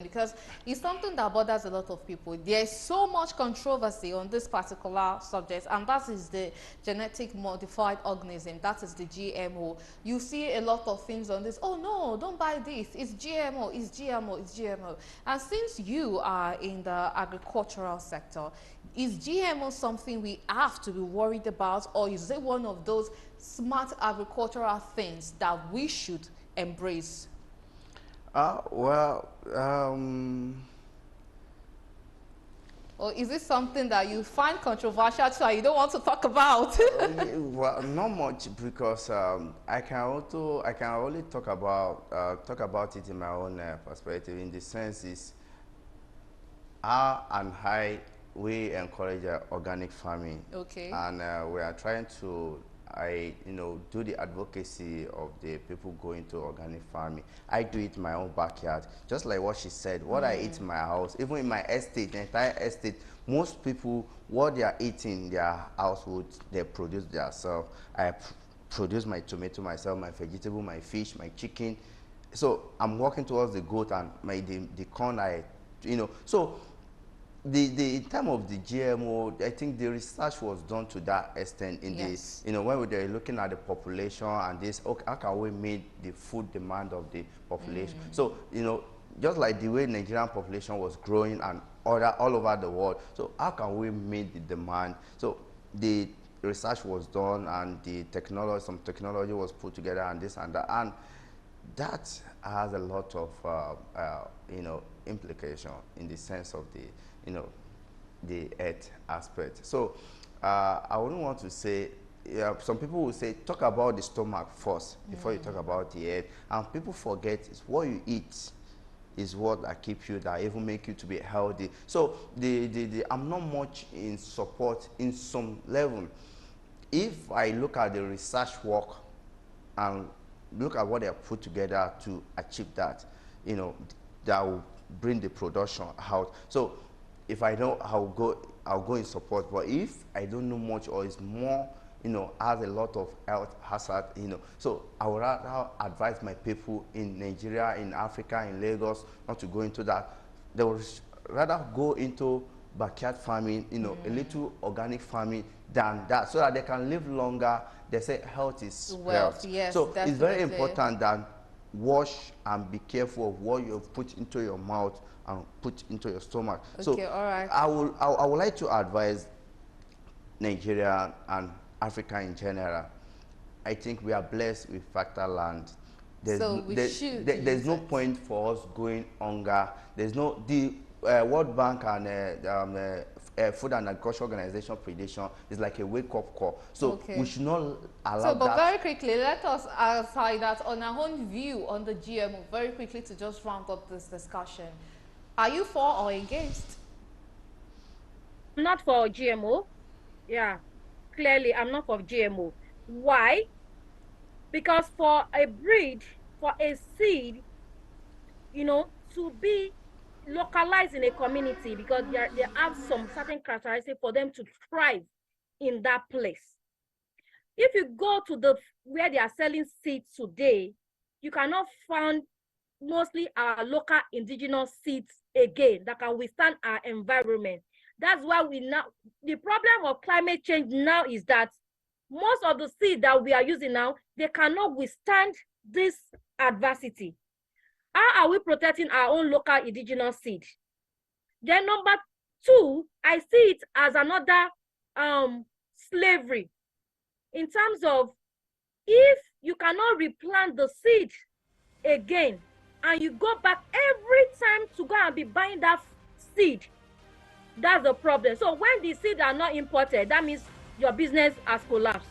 Because it's something that bothers a lot of people. There's so much controversy on this particular subject, and that is the genetic modified organism, that is the GMO. You see a lot of things on this. Oh no, don't buy this, it's GMO, it's GMO, it's GMO. And since you are in the agricultural sector, is GMO something we have to be worried about, or is it one of those smart agricultural things that we should embrace? Well, or is it something that you find controversial too and you don't want to talk about? well, not much, because I can only talk about it in my own perspective. In the sense is, we encourage organic farming. Okay. And we are trying to do the advocacy of the people going to organic farming. I do it in my own backyard, just like what she said. What I eat in my house, even in my estate, the entire estate, most people, what they are eating in their household, they produce themselves. I produce my tomato myself, my vegetable, my fish, my chicken. So I'm working towards the goat and the corn. So in terms of the GMO, I think the research was done to that extent in Yes. when we were looking at the population and this, okay, how can we meet the food demand of the population? So, just like the way Nigerian population was growing and all over the world, so how can we meet the demand? So the research was done and some technology was put together and this and that. And that has a lot of implication in the sense of the earth aspect. So I wouldn't want to say, some people will say talk about the stomach first before you talk about the earth, and people forget it's what you eat is what that keep you, that even make you to be healthy. So I'm not much in support in some level. If I look at the research work and look at what they have put together to achieve that, that will bring the production out. So if I know, I'll go in support. But if I don't know much, or it's more, has a lot of health hazard, so I would rather advise my people in Nigeria, in Africa, in Lagos, not to go into that. They would rather go into backyard farming, a little organic farming than that, so that they can live longer. They say health is wealth. Yes, so definitely. It's very important that wash and be careful of what you put into your mouth and put into your stomach. Okay, so all right. I would like to advise Nigeria and Africa in general. I think we are blessed with fertile land. There's no point for us going hunger. There's no World Bank and Food and Agriculture Organization prediction is like a wake-up call. So we should not allow that. But very quickly, let us aside that on our own view on the GMO, very quickly to just round up this discussion. Are you for or against? I'm not for GMO. Yeah, clearly I'm not for GMO. Why? Because for a breed, for a seed, to be localized in a community, because they have some certain characteristics for them to thrive in that place. If you go to where they are selling seeds today, you cannot find mostly our local indigenous seeds again that can withstand our environment. That's why the problem of climate change now is that most of the seeds that we are using now, they cannot withstand this adversity. How are we protecting our own local indigenous seed? Then number two, I see it as another slavery, in terms of, if you cannot replant the seed again and you go back every time to go and be buying that seed, that's the problem. So when the seeds are not imported, that means your business has collapsed.